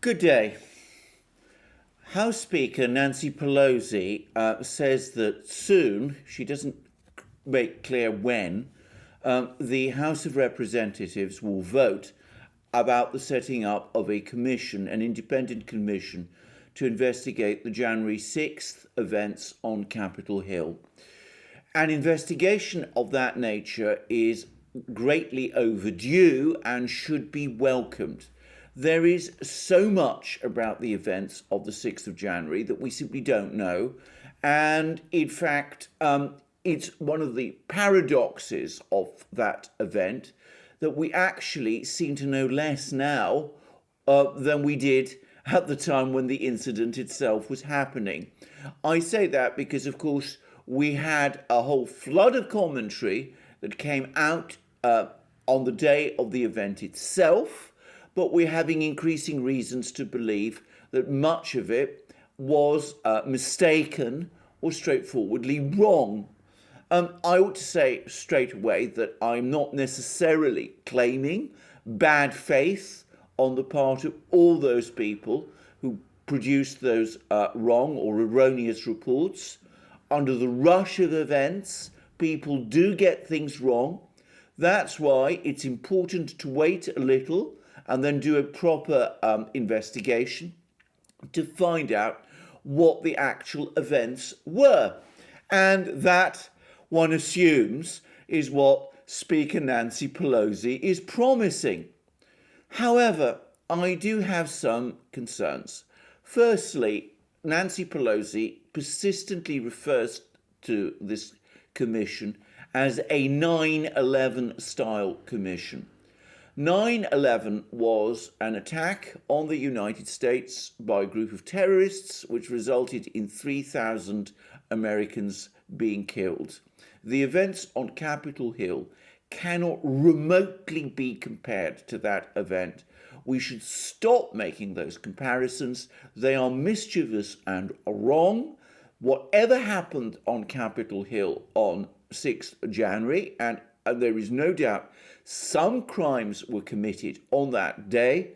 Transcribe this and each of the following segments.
Good day. House Speaker Nancy Pelosi says that soon, she doesn't make clear when, the House of Representatives will vote about the setting up of a commission, an independent commission, to investigate the January 6th events on Capitol Hill. An investigation of that nature is greatly overdue and should be welcomed. There is so much about the events of the 6th of January that we simply don't know. And in fact, it's one of the paradoxes of that event that we actually seem to know less now than we did at the time when the incident itself was happening. I say that because, of course, we had a whole flood of commentary that came out on the day of the event itself, but we're having increasing reasons to believe that much of it was mistaken or straightforwardly wrong. I ought to say straight away that I'm not necessarily claiming bad faith on the part of all those people who produced those wrong or erroneous reports. Under the rush of events, people do get things wrong. That's why it's important to wait a little and then do a proper investigation to find out what the actual events were. And that, one assumes, is what Speaker Nancy Pelosi is promising. However, I do have some concerns. Firstly, Nancy Pelosi persistently refers to this commission as a 9/11 style commission. 9/11 was an attack on the United States by a group of terrorists which resulted in 3,000 Americans being killed. The events on Capitol Hill cannot remotely be compared to that event. We should stop making those comparisons. They are mischievous and wrong. Whatever happened on Capitol Hill on 6th January, and there is no doubt some crimes were committed on that day,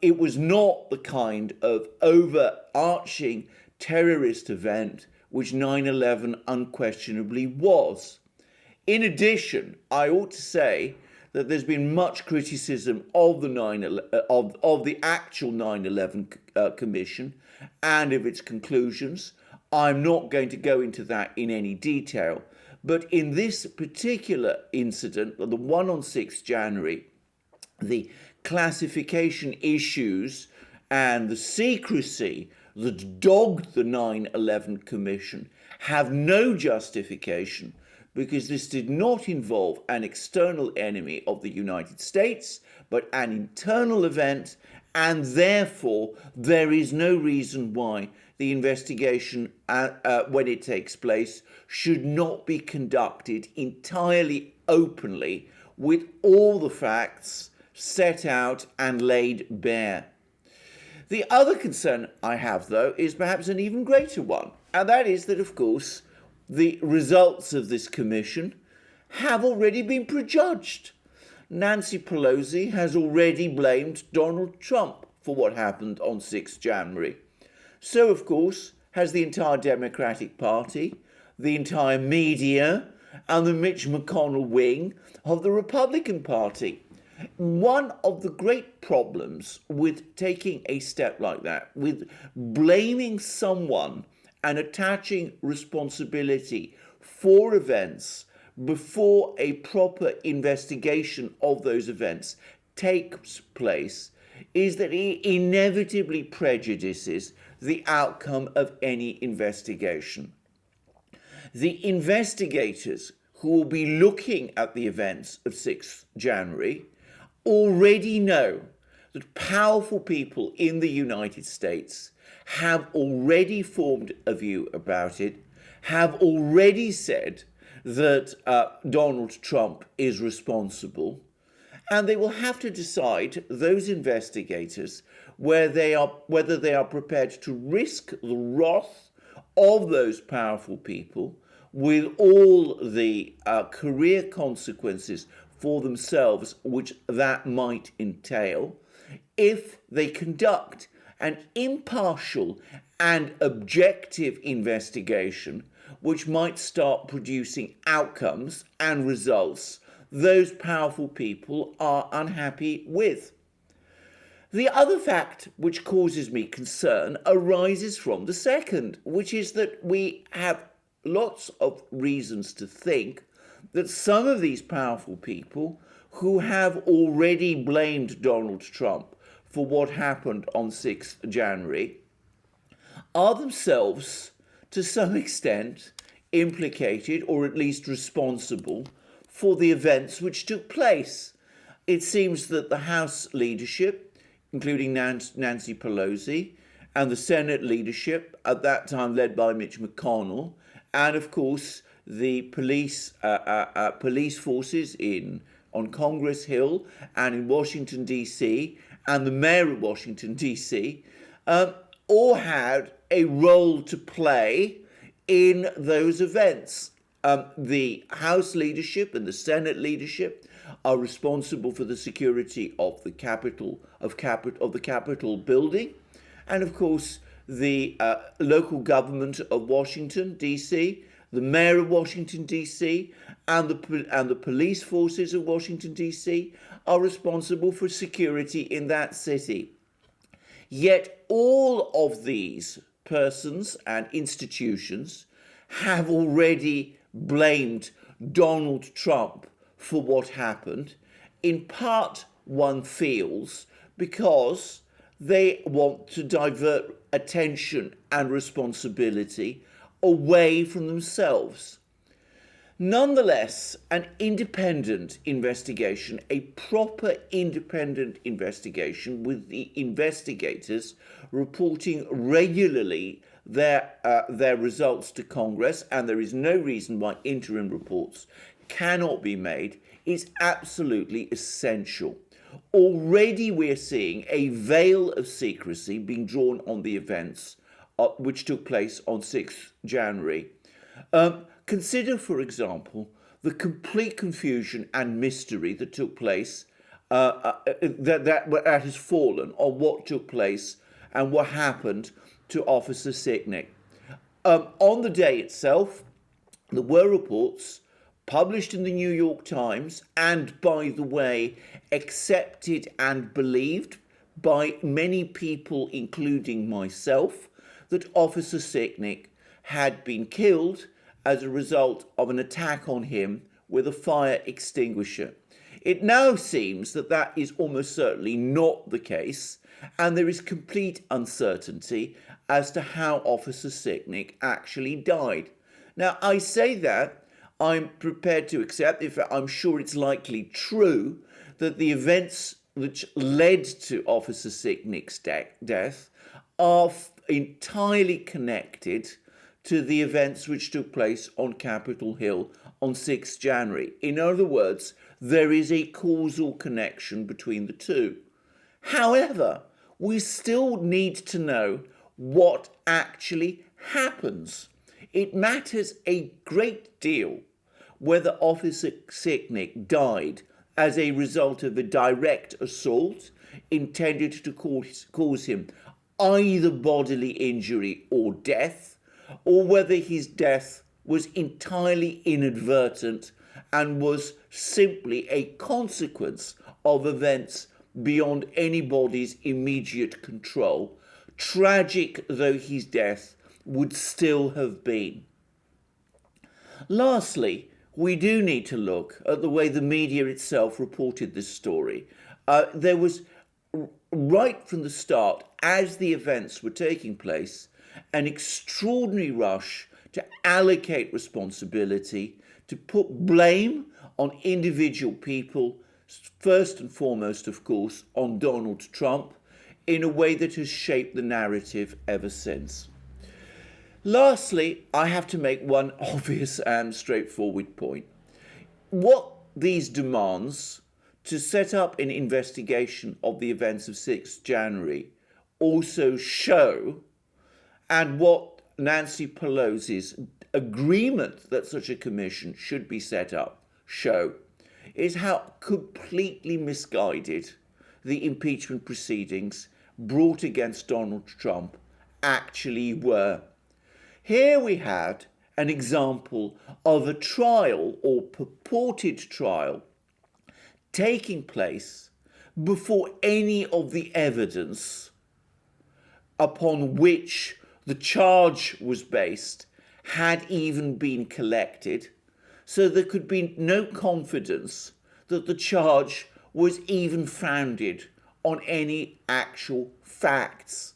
it was not the kind of overarching terrorist event which 9/11 unquestionably was. In addition, I ought to say that there's been much criticism of the actual 9/11 commission and of its conclusions. I'm not going to go into that in any detail, but in this particular incident, the one on 6th January, the classification issues and the secrecy that dogged the 9/11 commission have no justification, because this did not involve an external enemy of the United States, but an internal event, and therefore there is no reason why the investigation, when it takes place, should not be conducted entirely openly with all the facts set out and laid bare. The other concern I have, though, is perhaps an even greater one, and that is that, of course, the results of this commission have already been prejudged. Nancy Pelosi has already blamed Donald Trump for what happened on 6th January. So, of course, has the entire Democratic Party, the entire media, and the Mitch McConnell wing of the Republican Party. One of the great problems with taking a step like that, with blaming someone and attaching responsibility for events before a proper investigation of those events takes place, is that it inevitably prejudices the outcome of any investigation. The investigators who will be looking at the events of 6th January already know that powerful people in the United States have already formed a view about it, have already said that Donald Trump is responsible, and they will have to decide, those investigators, whether they are prepared to risk the wrath of those powerful people with all the career consequences for themselves which that might entail, if they conduct an impartial and objective investigation which might start producing outcomes and results those powerful people are unhappy with. The other fact which causes me concern arises from the second, which is that we have lots of reasons to think that some of these powerful people who have already blamed Donald Trump for what happened on 6th January are themselves, to some extent, implicated or at least responsible for the events which took place. It seems that the House leadership, including Nancy Pelosi, and the Senate leadership, at that time led by Mitch McConnell, and of course the police forces on Congress Hill and in Washington, D.C., and the mayor of Washington, D.C., all had a role to play in those events. The House leadership and the Senate leadership are responsible for the security of the Capitol building, and of course the local government of Washington, D.C., the mayor of Washington, D.C., and the police forces of Washington, D.C. are responsible for security in that city. Yet all of these persons and institutions have already blamed Donald Trump for what happened, in part, one feels, because they want to divert attention and responsibility away from themselves. Nonetheless, an independent investigation, a proper independent investigation with the investigators reporting regularly their results to Congress, and there is no reason why interim reports cannot be made, is absolutely essential. Already we're seeing a veil of secrecy being drawn on the events which took place on 6th January. Consider, for example, the complete confusion and mystery that took place, that has fallen on what took place and what happened to Officer Sicknick. On the day itself, there were reports published in the New York Times and, by the way, accepted and believed by many people, including myself, that Officer Sicknick had been killed as a result of an attack on him with a fire extinguisher. It now seems that that is almost certainly not the case, and there is complete uncertainty as to how Officer Sicknick actually died. Now, I say that I'm prepared to accept, in fact, I'm sure it's likely true, that the events which led to Officer Sicknick's death are entirely connected to the events which took place on Capitol Hill on 6th January. In other words, there is a causal connection between the two. However, we still need to know what actually happens. It matters a great deal whether Officer Sicknick died as a result of a direct assault intended to cause him either bodily injury or death, or whether his death was entirely inadvertent and was simply a consequence of events beyond anybody's immediate control, tragic though his death would still have been. Lastly, we do need to look at the way the media itself reported this story. There was, right from the start, as the events were taking place, an extraordinary rush to allocate responsibility, to put blame on individual people, first and foremost, of course, on Donald Trump, in a way that has shaped the narrative ever since. Lastly, I have to make one obvious and straightforward point. What these demands to set up an investigation of the events of 6th January also show, and what Nancy Pelosi's agreement that such a commission should be set up show, is how completely misguided the impeachment proceedings brought against Donald Trump actually were. Here we had an example of a trial or purported trial taking place before any of the evidence upon which the charge was based had even been collected, so there could be no confidence that the charge was even founded on any actual facts.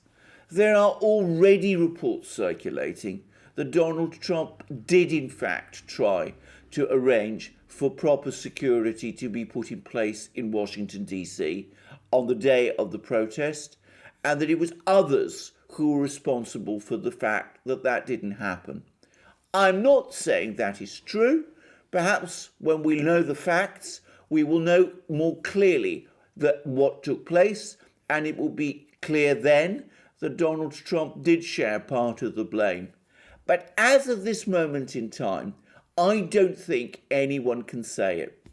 There are already reports circulating that Donald Trump did in fact try to arrange for proper security to be put in place in Washington, D.C. on the day of the protest, and that it was others who were responsible for the fact that that didn't happen. I'm not saying that is true. Perhaps when we know the facts, we will know more clearly that what took place, and it will be clear then that Donald Trump did share part of the blame. But as of this moment in time, I don't think anyone can say it.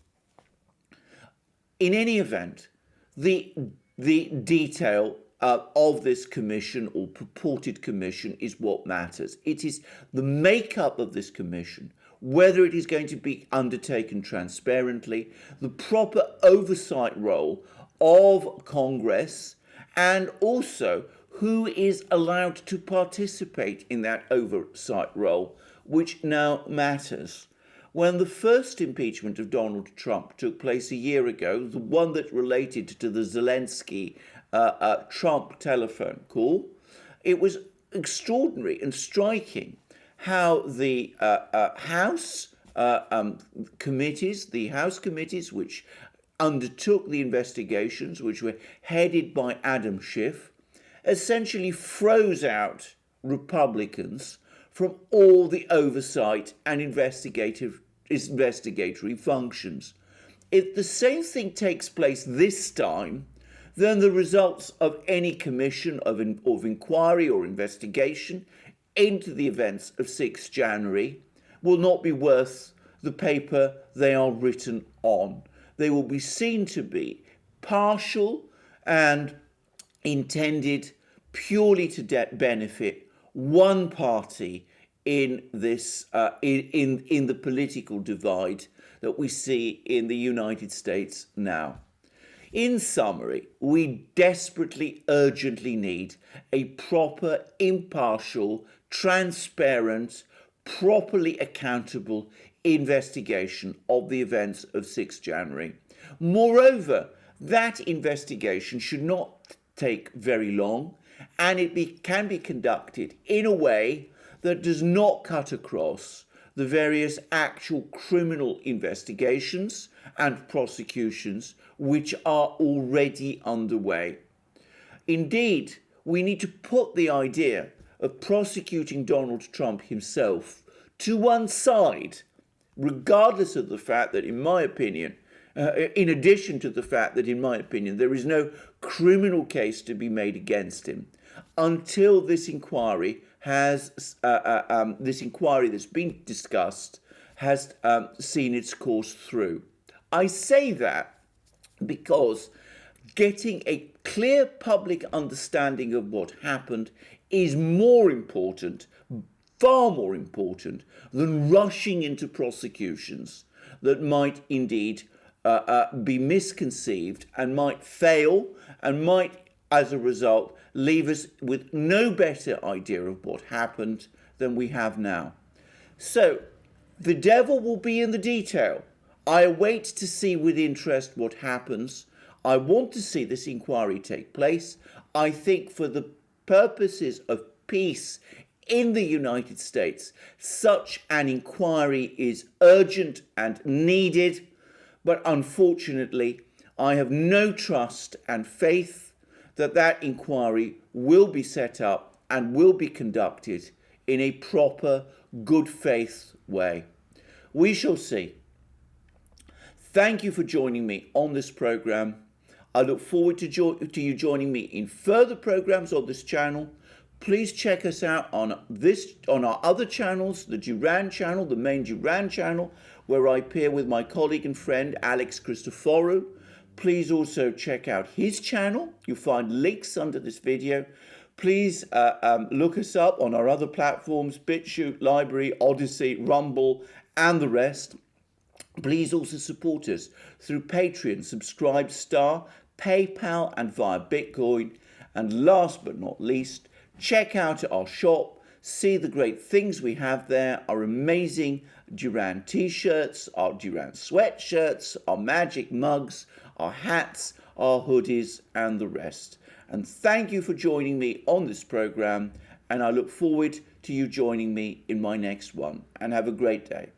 In any event, the detail of this commission or purported commission is what matters. It is the makeup of this commission, whether it is going to be undertaken transparently, the proper oversight role of Congress, and also who is allowed to participate in that oversight role, which now matters. When the first impeachment of Donald Trump took place a year ago, the one that related to the Zelensky Trump telephone call, it was extraordinary and striking how the House committees which undertook the investigations, which were headed by Adam Schiff, essentially froze out Republicans from all the oversight and investigatory functions. If the same thing takes place this time, then the results of any commission of inquiry or investigation into the events of 6 January will not be worth the paper they are written on. They will be seen to be partial and intended purely to benefit one party in this in the political divide that we see in the United States now. In summary, we desperately, urgently need a proper, impartial, transparent, properly accountable investigation of the events of 6 January. Moreover, that investigation should not take very long, and it can be conducted in a way that does not cut across the various actual criminal investigations and prosecutions which are already underway. Indeed, we need to put the idea of prosecuting Donald Trump himself to one side, regardless of the fact that, in my opinion, in addition to the fact that, in my opinion, there is no criminal case to be made against him until this inquiry has this inquiry that's been discussed has seen its course through. I say that because getting a clear public understanding of what happened is more important, far more important, than rushing into prosecutions that might indeed be misconceived and might fail and might, as a result, leave us with no better idea of what happened than we have now. So, the devil will be in the detail. I await to see with interest what happens. I want to see this inquiry take place. I think for the purposes of peace in the United States, such an inquiry is urgent and needed, but unfortunately, I have no trust and faith that that inquiry will be set up and will be conducted in a proper, good faith way. We shall see. Thank you for joining me on this program. I look forward to you joining me in further programs on this channel. Please check us out on our other channels, the Duran channel, the main Duran channel, where I appear with my colleague and friend Alex Christoforou. Please also check out his channel. You'll find links under this video. Please look us up on our other platforms, BitChute, Library, Odyssey, Rumble, and the rest. Please also support us through Patreon, Subscribe Star, PayPal, and via Bitcoin. And last but not least, check out our shop, see the great things we have there, our amazing Duran t-shirts, our Duran sweatshirts, our magic mugs, our hats, our hoodies, and the rest. And thank you for joining me on this program, and I look forward to you joining me in my next one. And have a great day.